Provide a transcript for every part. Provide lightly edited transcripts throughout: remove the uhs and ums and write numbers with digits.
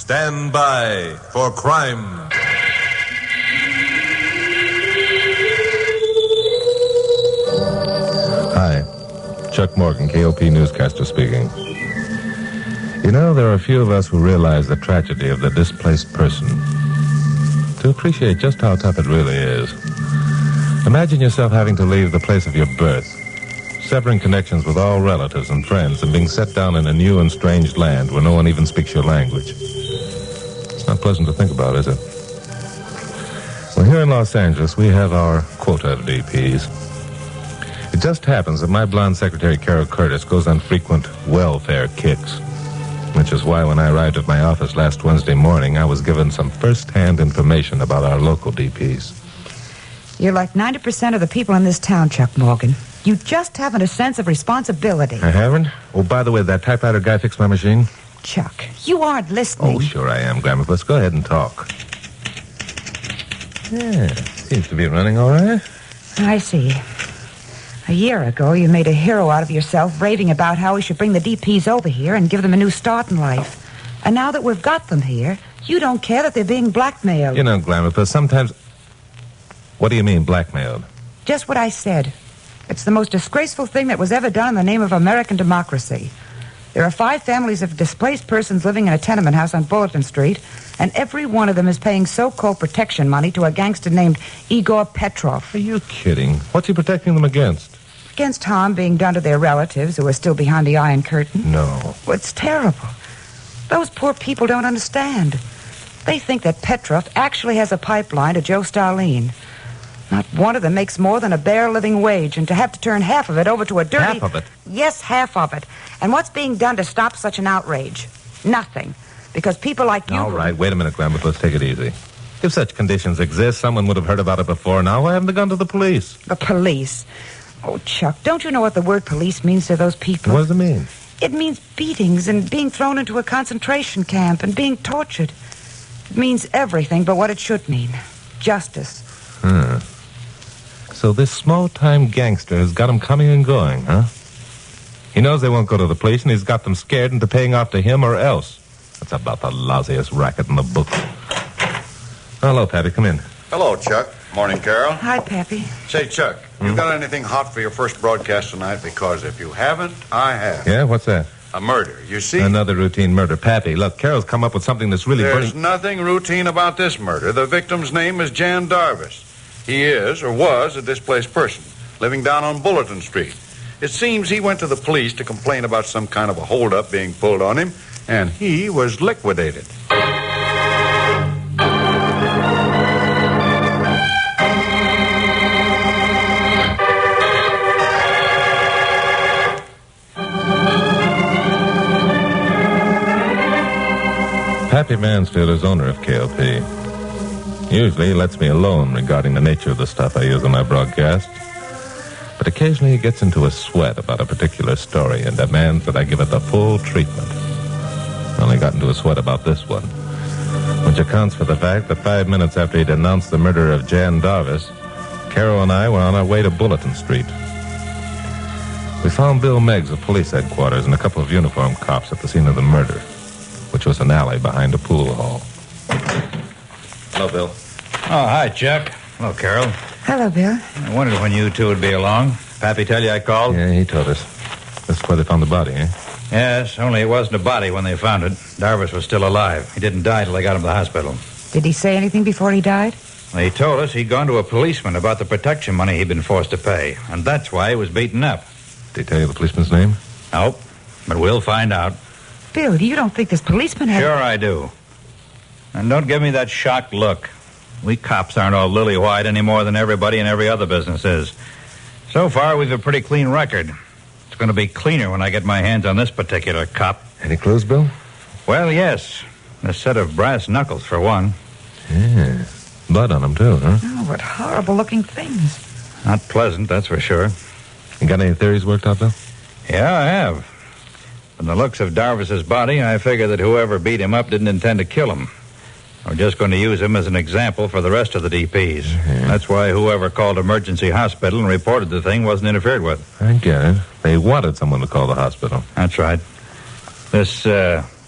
Stand by for crime. Hi, Chuck Morgan, KOP newscaster speaking. You know, there are a few of us who realize the tragedy of the displaced person. To appreciate just how tough it really is. Imagine yourself having to leave the place of your birth, severing connections with all relatives and friends, and being set down in a new and strange land where no one even speaks your language. It's not pleasant to think about, is it? Well, here in Los Angeles, we have our quota of DPs. It just happens that my blonde secretary, Carol Curtis, goes on frequent welfare kicks, which is why when I arrived at my office last Wednesday morning, I was given some first-hand information about our local DPs. You're like 90% of the people in this town, Chuck Morgan. You just haven't a sense of responsibility. I haven't? Oh, by the way, that typewriter guy fixed my machine? Chuck, you aren't listening. Oh, sure I am, Grandma. Let's go ahead and talk. Yeah, seems to be running all right. I see. A year ago, you made a hero out of yourself, raving about how we should bring the DPs over here and give them a new start in life. And now that we've got them here, you don't care that they're being blackmailed. You know, Grandma, sometimes... What do you mean, blackmailed? Just what I said. It's the most disgraceful thing that was ever done in the name of American democracy. There are 5 families of displaced persons living in a tenement house on Bulletin Street, and every one of them is paying so-called protection money to a gangster named Igor Petrov. Are you kidding? What's he protecting them against? Against harm being done to their relatives who are still behind the Iron Curtain. No. Well, it's terrible. Those poor people don't understand. They think that Petrov actually has a pipeline to Joe Stalin. Not one of them makes more than a bare living wage, and to have to turn half of it over to a dirty... Half of it? Yes, half of it. And what's being done to stop such an outrage? Nothing. Because people like you... All right, wait a minute, Grandma. Let's take it easy. If such conditions exist, someone would have heard about it before now. Why haven't they gone to the police? The police? Oh, Chuck, don't you know what the word police means to those people? What does it mean? It means beatings and being thrown into a concentration camp and being tortured. It means everything but what it should mean. Justice. So this small-time gangster has got them coming and going, huh? He knows they won't go to the police, and he's got them scared into paying off to him or else. That's about the lousiest racket in the book. Hello, Pappy. Come in. Hello, Chuck. Morning, Carol. Hi, Pappy. Say, Chuck, you got anything hot for your first broadcast tonight? Because if you haven't, I have. Yeah? What's that? A murder, you see? Another routine murder. Pappy, look, Carol's come up with something that's really There's burning... nothing routine about this murder. The victim's name is Jan Darvis. He is, or was, a displaced person, living down on Bulletin Street. It seems he went to the police to complain about some kind of a holdup being pulled on him, and he was liquidated. Pappy Mansfield is owner of KOP. Usually he lets me alone regarding the nature of the stuff I use on my broadcast. But occasionally he gets into a sweat about a particular story and demands that I give it the full treatment. I only got into a sweat about this one, which accounts for the fact that 5 minutes after he'd announced the murder of Jan Darvis, Carol and I were on our way to Bulletin Street. We found Bill Miggs of police headquarters and a couple of uniformed cops at the scene of the murder, which was an alley behind a pool hall. Hello, Bill. Oh, hi, Chuck. Hello, Carol. Hello, Bill. I wondered when you two would be along. Pappy tell you I called? Yeah, he told us. This is where they found the body, eh? Yes, only it wasn't a body when they found it. Darvis was still alive. He didn't die till they got him to the hospital. Did he say anything before he died? Well, he told us he'd gone to a policeman about the protection money he'd been forced to pay, and that's why he was beaten up. Did he tell you the policeman's name? Nope, but we'll find out. Bill, you don't think this policeman had... Sure I do. And don't give me that shocked look. We cops aren't all lily-white any more than everybody in every other business is. So far, we've a pretty clean record. It's going to be cleaner when I get my hands on this particular cop. Any clues, Bill? Well, yes. A set of brass knuckles, for one. Yeah. Blood on them, too, huh? Oh, what horrible-looking things. Not pleasant, that's for sure. You got any theories worked out, Bill? Yeah, I have. From the looks of Darvis's body, I figure that whoever beat him up didn't intend to kill him. We're just going to use him as an example for the rest of the DPs. Yeah. That's why whoever called emergency hospital and reported the thing wasn't interfered with. I get it. They wanted someone to call the hospital. That's right. This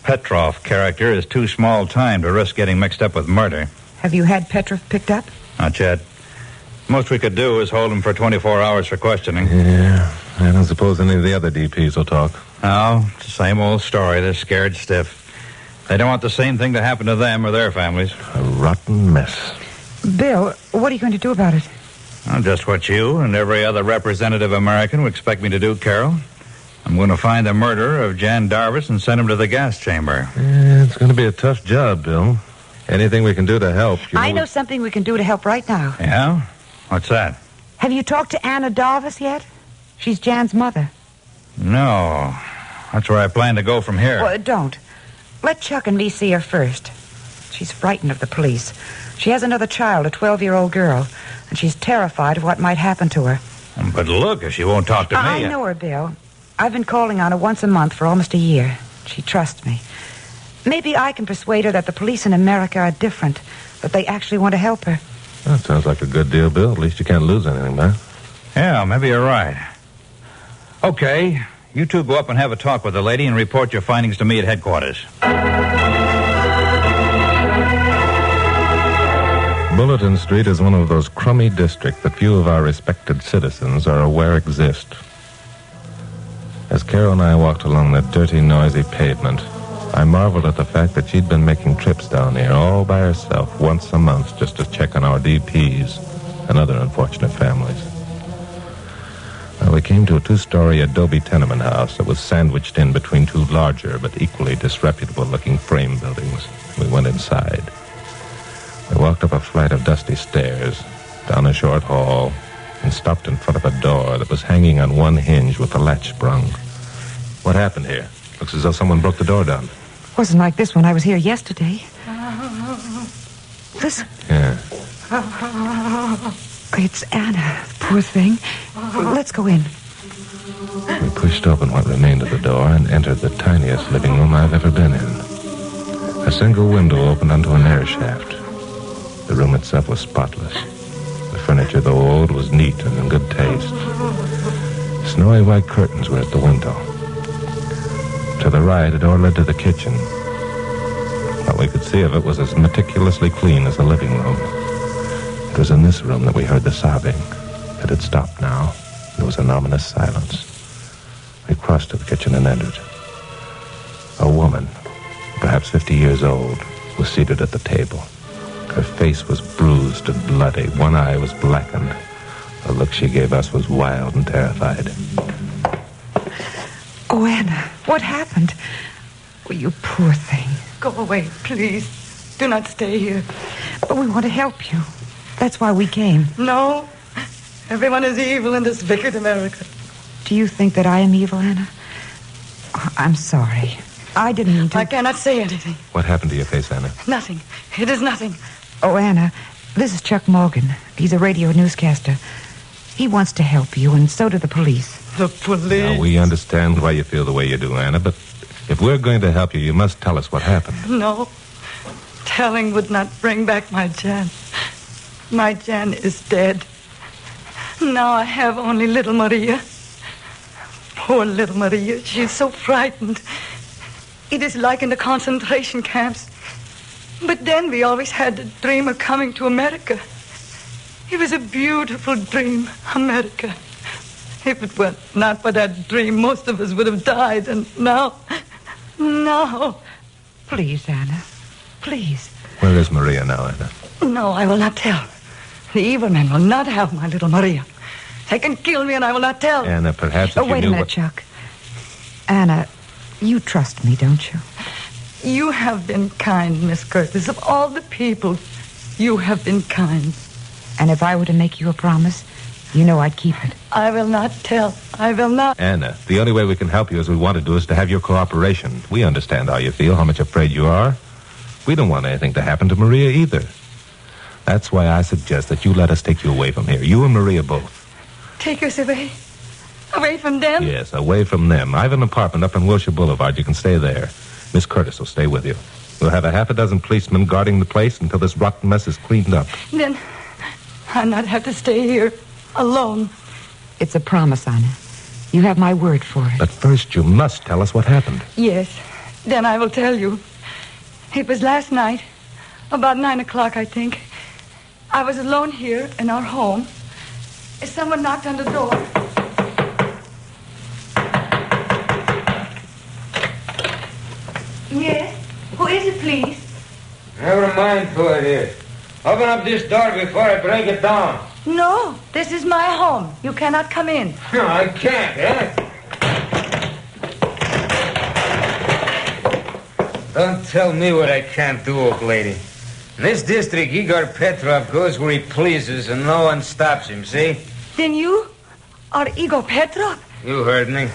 Petrov character is too small time to risk getting mixed up with murder. Have you had Petrov picked up? Not yet. Most we could do is hold him for 24 hours for questioning. Yeah, I don't suppose any of the other DPs will talk. No, it's the same old story. They're scared stiff. They don't want the same thing to happen to them or their families. A rotten mess. Bill, what are you going to do about it? Well, just what you and every other representative American would expect me to do, Carol. I'm going to find the murderer of Jan Darvis and send him to the gas chamber. Yeah, it's going to be a tough job, Bill. Anything we can do to help. I know something we can do to help right now. Yeah? What's that? Have you talked to Anna Darvis yet? She's Jan's mother. No. That's where I plan to go from here. Well, don't. Let Chuck and me see her first. She's frightened of the police. She has another child, a 12-year-old girl, and she's terrified of what might happen to her. But look, if she won't talk to me... I know her, Bill. I've been calling on her once a month for almost a year. She trusts me. Maybe I can persuade her that the police in America are different, that they actually want to help her. That sounds like a good deal, Bill. At least you can't lose anything, man. Yeah, maybe you're right. Okay, you two go up and have a talk with the lady and report your findings to me at headquarters. Bulletin Street is one of those crummy districts that few of our respected citizens are aware exist. As Carol and I walked along that dirty, noisy pavement, I marveled at the fact that she'd been making trips down here all by herself once a month just to check on our DPs and other unfortunate families. Well, we came to a 2-story adobe tenement house that was sandwiched in between 2 larger but equally disreputable-looking frame buildings. We went inside. We walked up a flight of dusty stairs, down a short hall, and stopped in front of a door that was hanging on one hinge with the latch sprung. What happened here? Looks as though someone broke the door down. Wasn't like this when I was here yesterday. Listen. Yeah. It's Anna, poor thing. Let's go in. We pushed open what remained of the door and entered the tiniest living room I've ever been in. A single window opened onto an air shaft. The room itself was spotless. The furniture, though old, was neat and in good taste. Snowy white curtains were at the window. To the right, a door led to the kitchen. What we could see of it was as meticulously clean as the living room. It was in this room that we heard the sobbing. It had stopped now. There was an ominous silence. We crossed to the kitchen and entered. A woman, perhaps 50 years old, was seated at the table. Her face was bruised and bloody. One eye was blackened. The look she gave us was wild and terrified. Oh, Anna, what happened? Oh, you poor thing. Go away, please. Do not stay here. But we want to help you. That's why we came. No. Everyone is evil in this wicked America. Do you think that I am evil, Anna? Oh, I'm sorry. I didn't mean to... I cannot say anything. What happened to your face, Anna? Nothing. It is nothing. Oh, Anna, this is Chuck Morgan. He's a radio newscaster. He wants to help you, and so do the police. The police? Now, we understand why you feel the way you do, Anna, but if we're going to help you, you must tell us what happened. No. Telling would not bring back my Jan. My Jan is dead. Now I have only little Maria. Poor little Maria. She's so frightened. It is like in the concentration camps. But then we always had the dream of coming to America. It was a beautiful dream, America. If it were not for that dream, most of us would have died. And now... Please, Anna. Please. Where is Maria now, Anna? No, I will not tell. The evil men will not have my little Maria. They can kill me and I will not tell. Anna, perhaps if you wait knew a minute, what... Chuck. Anna, you trust me, don't you? You have been kind, Miss Curtis. Of all the people, you have been kind. And if I were to make you a promise, you know I'd keep it. I will not tell. I will not. Anna, the only way we can help you as we want to do is to have your cooperation. We understand how you feel, how much afraid you are. We don't want anything to happen to Maria either. That's why I suggest that you let us take you away from here. You and Maria both. Take us away? Away from them? Yes, away from them. I have an apartment up on Wilshire Boulevard. You can stay there. Miss Curtis will stay with you. We'll have a half a dozen policemen guarding the place until this rotten mess is cleaned up. Then I'll not have to stay here alone. It's a promise, Anna. You have my word for it. But first, you must tell us what happened. Yes. Then I will tell you. It was last night, about 9 o'clock, I think. I was alone here in our home. Someone knocked on the door. Yes? Who is it, please? Never mind who it is. Open up this door before I break it down. No, this is my home. You cannot come in. No, I can't, eh? Don't tell me what I can't do, old lady. In this district, Igor Petrov goes where he pleases and no one stops him, see? Then you are Igor Petrov? You heard me.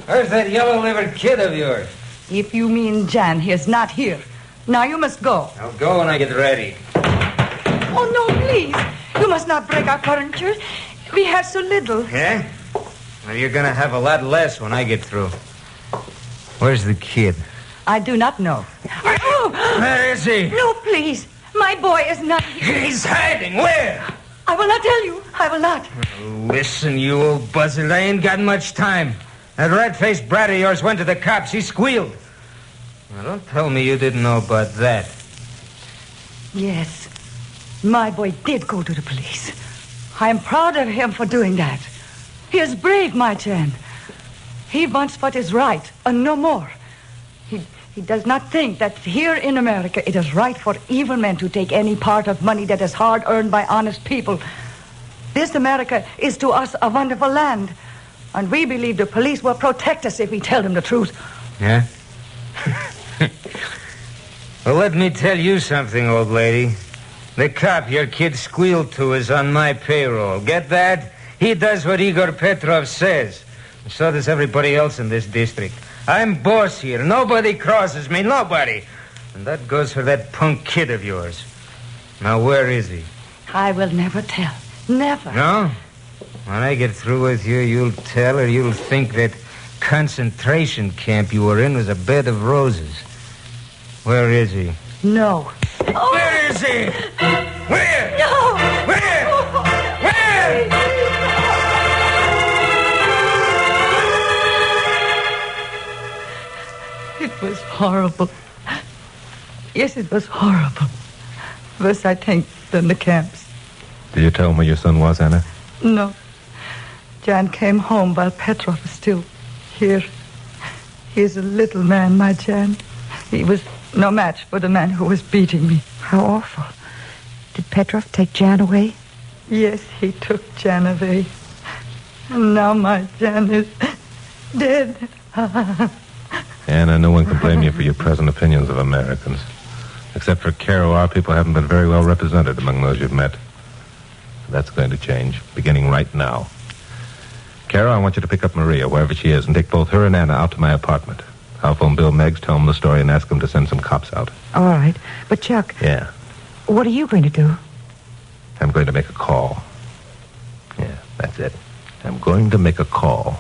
Where's that yellow-livered kid of yours? If you mean Jan, he is not here. Now you must go. I'll go when I get ready. Oh, no, please. You must not break our furniture. We have so little. Yeah? Well, you're going to have a lot less when I get through. Where's the kid? I do not know. Oh! Where is he? No, please. My boy is not here. He's hiding. Where? I will not tell you. I will not. Listen, you old buzzard. I ain't got much time. That red-faced brat of yours went to the cops. He squealed. Now, don't tell me you didn't know about that. Yes. My boy did go to the police. I am proud of him for doing that. He is brave, my Jan. He wants what is right, and no more. He does not think that here in America it is right for evil men to take any part of money that is hard earned by honest people. This America is to us a wonderful land, and we believe the police will protect us if we tell them the truth. Yeah? Well, let me tell you something, old lady. The cop your kid squealed to is on my payroll. Get that? He does what Igor Petrov says. And so does everybody else in this district. I'm boss here. Nobody crosses me. Nobody. And that goes for that punk kid of yours. Now, where is he? I will never tell. Never. No? When I get through with you, you'll tell, or you'll think that concentration camp you were in was a bed of roses. Where is he? No. Oh. Where is he? Where? No. Where? Where? It was horrible. Yes, it was horrible. Worse, I think, than the camps. Did you tell him where your son was, Anna? No. Jan came home while Petrov was still here. He is a little man, my Jan. He was no match for the man who was beating me. How awful. Did Petrov take Jan away? Yes, he took Jan away. And now my Jan is dead. Anna, no one can blame you for your present opinions of Americans. Except for Caro, our people haven't been very well represented among those you've met. That's going to change, beginning right now. Caro, I want you to pick up Maria, wherever she is, and take both her and Anna out to my apartment. I'll phone Bill Miggs, tell him the story, and ask him to send some cops out. All right. But, Chuck... Yeah? What are you going to do? I'm going to make a call. Yeah, that's it. I'm going to make a call.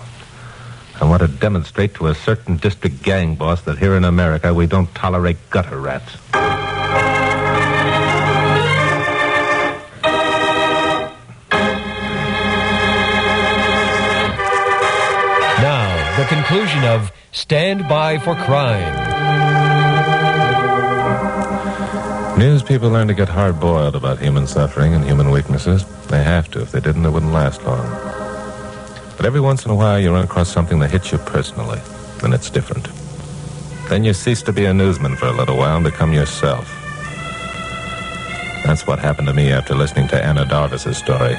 I want to demonstrate to a certain district gang boss that here in America we don't tolerate gutter rats. Now, the conclusion of Stand By for Crime. News people learn to get hard-boiled about human suffering and human weaknesses. They have to. If they didn't, it wouldn't last long. But every once in a while, you run across something that hits you personally, and it's different. Then you cease to be a newsman for a little while and become yourself. That's what happened to me after listening to Anna Darvis's story.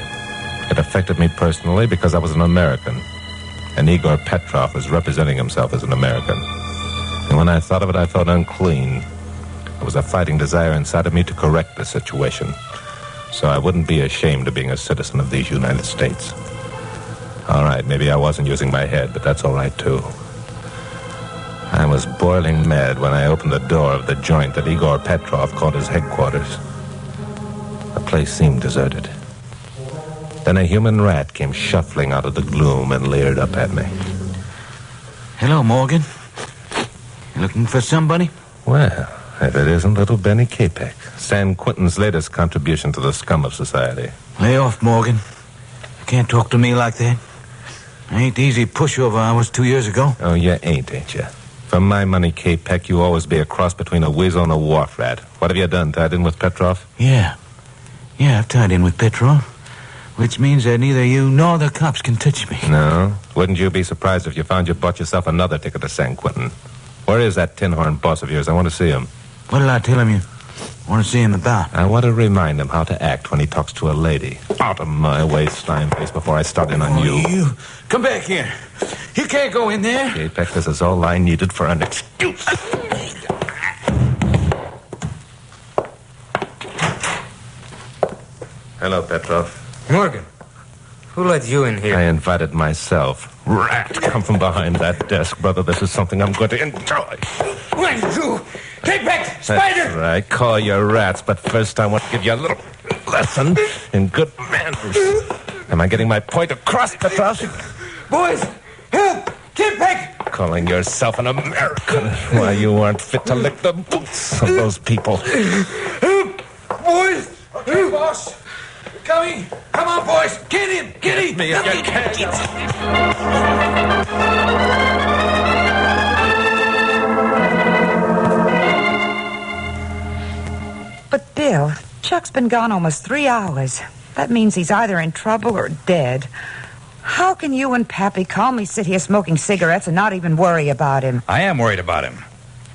It affected me personally because I was an American, and Igor Petrov was representing himself as an American. And when I thought of it, I felt unclean. There was a fighting desire inside of me to correct the situation, so I wouldn't be ashamed of being a citizen of these United States. All right, maybe I wasn't using my head, but that's all right, too. I was boiling mad when I opened the door of the joint that Igor Petrov called his headquarters. The place seemed deserted. Then a human rat came shuffling out of the gloom and leered up at me. Hello, Morgan. You looking for somebody? Well, if it isn't little Benny Capek, San Quentin's latest contribution to the scum of society. Lay off, Morgan. You can't talk to me like that. I ain't the easy pushover I was 2 years ago. Oh, you ain't you? For my money, K. Peck, you always be a cross between a weasel and a wharf rat. What have you done? Tied in with Petrov? Yeah, I've tied in with Petrov, which means that neither you nor the cops can touch me. No? Wouldn't you be surprised if you found you bought yourself another ticket to San Quentin? Where is that tin horn boss of yours? I want to see him. What did I tell him you want to see him about? I want to remind him how to act when he talks to a lady. Out of my way, Steinface, before I start in on you. You come back here. You can't go in there. K. Peck, this is all I needed for an excuse. Hello, Petrov. Morgan, who let you in here? I invited myself. Rat, come from behind that desk, brother. This is something I'm going to enjoy. What you? Take back, Spider! That's right. Call your rats, but first I want to give you a little lesson in good manners. Am I getting my point across, Petrov? Boys, help! Get back! Calling yourself an American. Why, you aren't fit to lick the boots of those people. Help! Boys! Okay, boss. Coming! Come on, boys! Get in! Get in! Me if you can. But, Bill, Chuck's been gone almost 3 hours. That means he's either in trouble or dead. How can you and Pappy calmly sit here smoking cigarettes and not even worry about him? I am worried about him.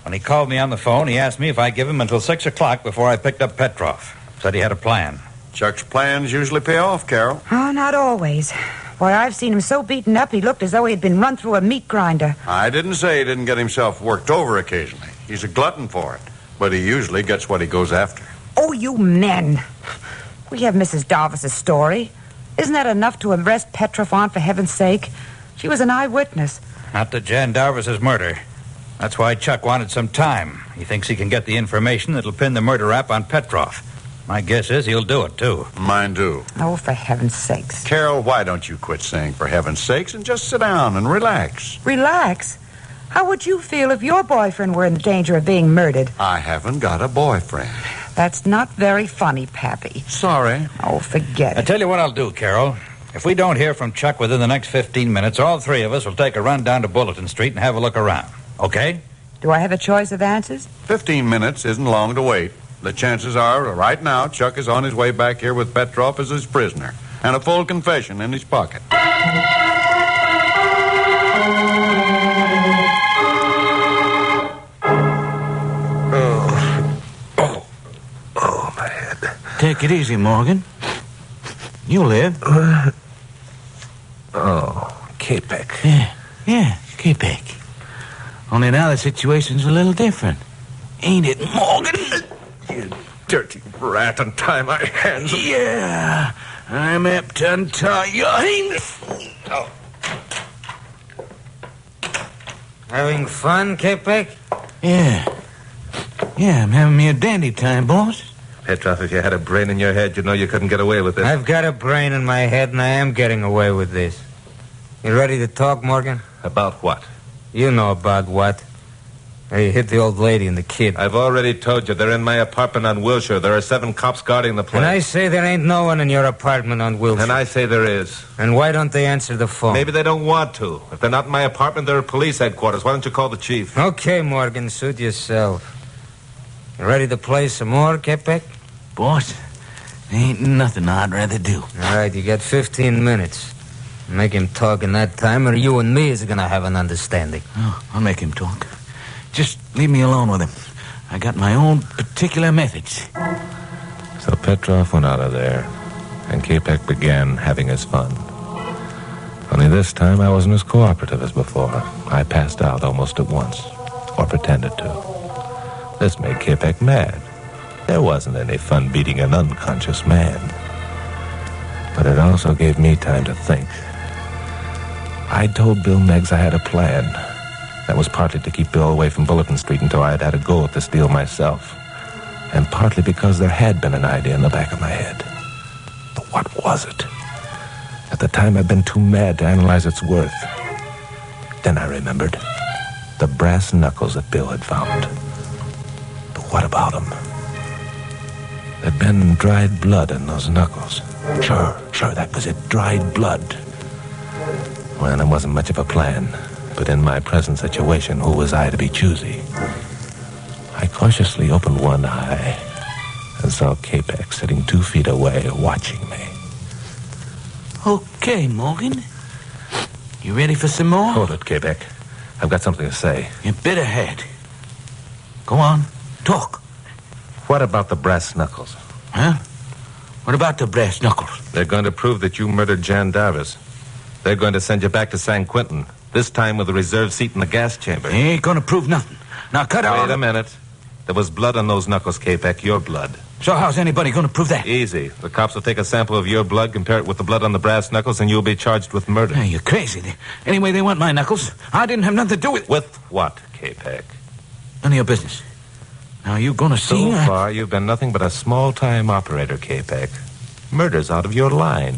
When he called me on the phone, he asked me if I'd give him until 6 o'clock before I picked up Petrov. Said he had a plan. Chuck's plans usually pay off, Carol. Oh, not always. Why, I've seen him so beaten up he looked as though he had been run through a meat grinder. I didn't say he didn't get himself worked over occasionally. He's a glutton for it. But he usually gets what he goes after. Oh, you men. We have Mrs. Darvis's story. Isn't that enough to arrest Petrov on, for heaven's sake? She was an eyewitness. Not to Jan Darvis's murder. That's why Chuck wanted some time. He thinks he can get the information that'll pin the murder rap on Petrov. My guess is he'll do it, too. Mine do. Oh, for heaven's sakes. Carol, why don't you quit saying for heaven's sakes and just sit down and relax? Relax? How would you feel if your boyfriend were in danger of being murdered? I haven't got a boyfriend. That's not very funny, Pappy. Sorry. Oh, forget I it. tell you what I'll do, Carol. If we don't hear from Chuck within the next 15 minutes, all three of us will take a run down to Bulletin Street and have a look around. Okay? Do I have a choice of answers? 15 minutes isn't long to wait. The chances are, right now, Chuck is on his way back here with Petrov as his prisoner and a full confession in his pocket. Oh, my head. Take it easy, Morgan. You live. K. Peck. Yeah, K. Peck. Only now the situation's a little different. Ain't it, Morgan? You dirty rat, untie my hands. Yeah, I'm apt to untie your hands. Having fun, K-Peck? Yeah, I'm having me a dandy time, boss. Petrov, if you had a brain in your head, you'd know you couldn't get away with this. I've got a brain in my head, and I am getting away with this. You ready to talk, Morgan? About what? You know about what. You hit the old lady and the kid. I've already told you. They're in my apartment on Wilshire. There are 7 cops guarding the place. And I say there ain't no one in your apartment on Wilshire. And I say there is. And why don't they answer the phone? Maybe they don't want to. If they're not in my apartment, they're at police headquarters. Why don't you call the chief? Okay, Morgan, suit yourself. You ready to play some more, K-Peck? Boss, ain't nothing I'd rather do. All right, you got 15 minutes. Make him talk in that time, or you and me is going to have an understanding. Oh, I'll make him talk. Just leave me alone with him. I got my own particular methods. So Petrov went out of there, and K-Peck began having his fun. Only this time I wasn't as cooperative as before. I passed out almost at once, or pretended to. This made K-Peck mad. There wasn't any fun beating an unconscious man. But it also gave me time to think. I told Bill Miggs I had a plan. That was partly to keep Bill away from Bulletin Street until I had had a go at this deal myself. And partly because there had been an idea in the back of my head. But what was it? At the time, I'd been too mad to analyze its worth. Then I remembered the brass knuckles that Bill had found. But what about them? There'd been dried blood in those knuckles. Sure, that was it. Dried blood. Well, it wasn't much of a plan. But in my present situation, who was I to be choosy? I cautiously opened one eye and saw Capek sitting 2 feet away, watching me. Okay, Morgan. You ready for some more? Hold it, Capek. I've got something to say. You better had. Go on. Talk. What about the brass knuckles? Huh? What about the brass knuckles? They're going to prove that you murdered Jan Darvis. They're going to send you back to San Quentin, this time with a reserved seat in the gas chamber. They ain't going to prove nothing. Now cut out. Wait a minute. There was blood on those knuckles, Capek, your blood. So how's anybody going to prove that? Easy. The cops will take a sample of your blood, compare it with the blood on the brass knuckles, and you'll be charged with murder. Hey, you're crazy. Anyway, they want my knuckles. I didn't have nothing to do with... With what, Capek? None of your business. Now, you going to see... So far, you've been nothing but a small-time operator, Capek. Murder's out of your line.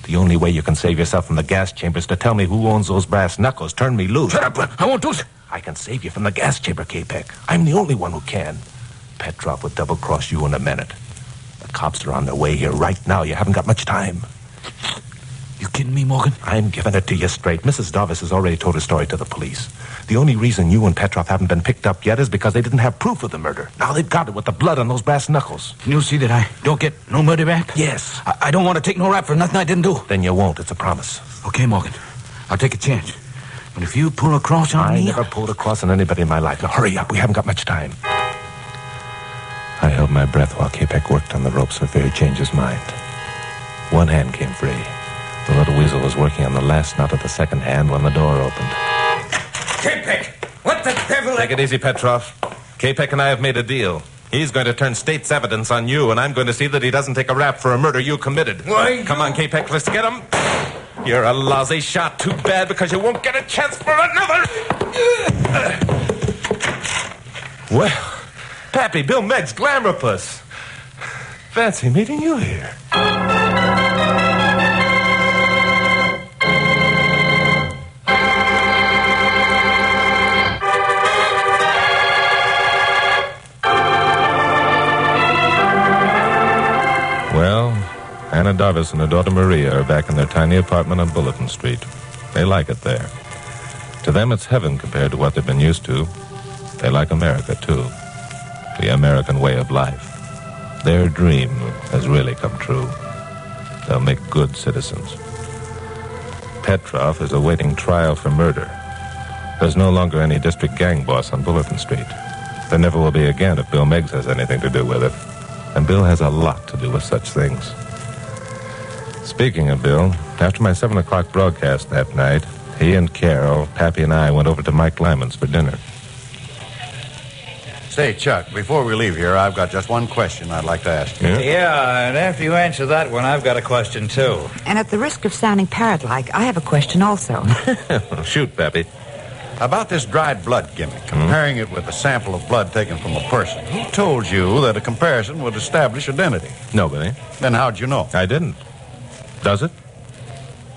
The only way you can save yourself from the gas chamber is to tell me who owns those brass knuckles. Turn me loose. Shut up. I won't do it. I can save you from the gas chamber, Capek. I'm the only one who can. Petrov would double-cross you in a minute. The cops are on their way here right now. You haven't got much time. You kidding me, Morgan? I'm giving it to you straight. Mrs. Darvis has already told her story to the police. The only reason you and Petrov haven't been picked up yet is because they didn't have proof of the murder. Now they've got it with the blood on those brass knuckles. You'll see that I don't get no murder rap? Yes. I don't want to take no rap for nothing I didn't do. Then you won't. It's a promise. Okay, Morgan. I'll take a chance. But if you pull a cross on me... I never pulled a cross on anybody in my life. Now hurry up. We haven't got much time. I held my breath while Capek worked on the ropes for fear he'd change his mind. One hand came free. The little weasel was working on the last knot of the second hand when the door opened. Capek! What the devil... Take it easy, Petrov. Capek and I have made a deal. He's going to turn state's evidence on you, and I'm going to see that he doesn't take a rap for a murder you committed. Why? Come on, Capek, let's get him. You're a lousy shot. Too bad, because you won't get a chance for another. Well, Pappy, Bill Miggs, Glamourpuss. Fancy meeting you here. Well, Anna Darvis and her daughter Maria are back in their tiny apartment on Bulletin Street. They like it there. To them, it's heaven compared to what they've been used to. They like America, too. The American way of life. Their dream has really come true. They'll make good citizens. Petrov is awaiting trial for murder. There's no longer any district gang boss on Bulletin Street. There never will be again if Bill Miggs has anything to do with it. And Bill has a lot to do with such things. Speaking of Bill, after my 7 o'clock broadcast that night, he and Carol, Pappy and I went over to Mike Lyman's for dinner. Say, Chuck, before we leave here, I've got just one question I'd like to ask you. Yeah, and after you answer that one, I've got a question, too. And at the risk of sounding parrot-like, I have a question also. Shoot, Pappy. About this dried blood gimmick, comparing it with a sample of blood taken from a person. Who told you that a comparison would establish identity? Nobody. Then how'd you know? I didn't. Does it?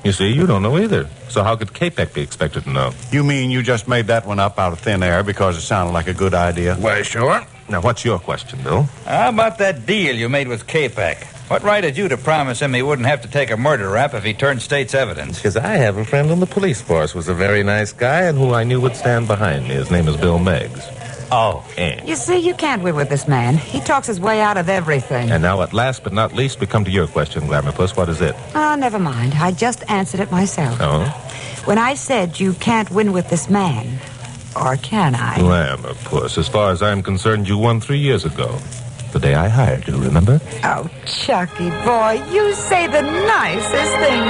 You see, you don't know either. So how could Capek be expected to know? You mean you just made that one up out of thin air because it sounded like a good idea? Why, sure. Now, what's your question, Bill? How about that deal you made with Capek? What right had you to promise him he wouldn't have to take a murder rap if he turned state's evidence? Because I have a friend on the police force who was a very nice guy and who I knew would stand behind me. His name is Bill Miggs. Oh. You see, you can't win with this man. He talks his way out of everything. And now, at last but not least, we come to your question, Glamourpuss. What is it? Oh, never mind. I just answered it myself. Oh? When I said you can't win with this man, or can I? Glamourpuss, as far as I'm concerned, you won 3 years ago. The day I hired you, remember? Oh, Chucky boy, you say the nicest thing.